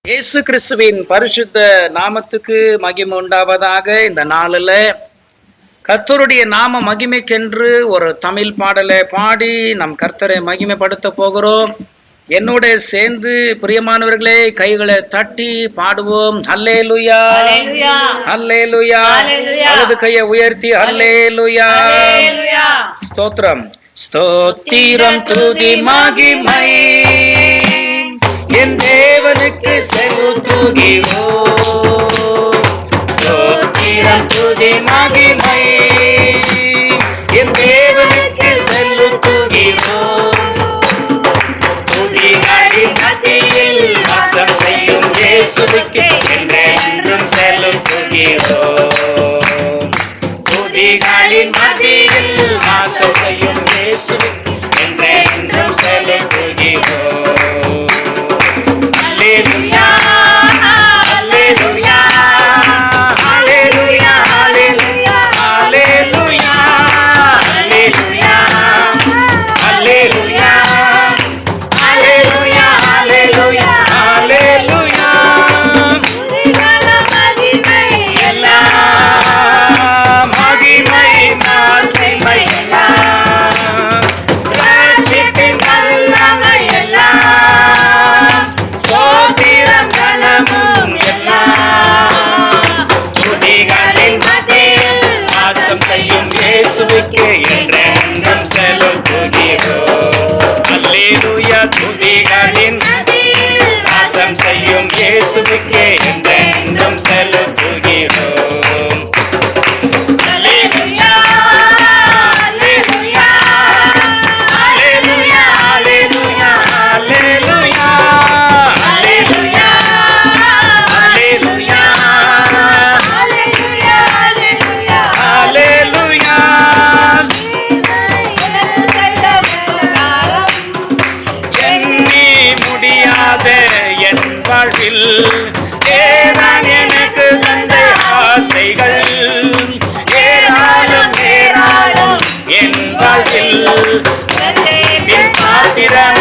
இயேசு கிறிஸ்துவின் பரிசுத்த நாமத்துக்கு மகிமை உண்டாவதாக. இந்த நாளில் கர்த்தருடைய நாம மகிமைக்கென்று ஒரு தமிழ் பாடலை பாடி நம் கர்த்தரை மகிமைப்படுத்த போகிறோம். என்னோட சேர்ந்து பிரியமானவர்களே கைகளை தட்டி பாடுவோம். அல்லேலூயா, அல்லேலூயா. வலது கையை உயர்த்தி அல்லேலூயா, ஸ்தோத்திரம், ஸ்தோத்திரம், துதி மகிமை என் தேவனுக்கு செலுத்துகிறோம். ஸ்தோத்திரம், துதி மகிமை என் தேவனுக்கு செலுத்துகிறோம். துதிகளின் மத்தியில் வாசம் செய்யும் இயேசுவுக்கு என்றென்றும் செலுத்துகிறோம். துதிகளின் மத்தியில் வாசம் செய்யும் இயேசுவுக்கு என்றென்றும் செலுத்துகிறோம். Hallelujah, hallelujah, hallelujah, hallelujah, hallelujah, hallelujah, hallelujah, hallelujah, hallelujah, hallelujah. எல்லாம் மகிமை மாட்சிமை எல்லாம் ராஜ்யத்தின் வல்லமை எல்லாம் ஸ்தோத்திரம் கனமும் எல்லாம் துதிகளின் மத்தியில் வாசம் செய்யும் இயேசுவுக்கு என்றென்றும் செலுத்துகிறோம். அல்லேலூயா. துதிகளின் வாசம் செய்யும் இயேசுவுக்கு என்றென்றும் செலுத்துகிறோம். அல்லேலூயா, அல்லேலூயா, அல்லேலூயா, அல்லேலூயா, அல்லேலூயா, அல்லேலூயா, அல்லேலூயா, அல்லேலூயா. எண்ணி முடியாத என் வாழ்வில் தேவன் எனக்கு தந்த ஆசைகள் ஏராளம் ஏராளம். என் வாழ்வில் என் பாத்திரம்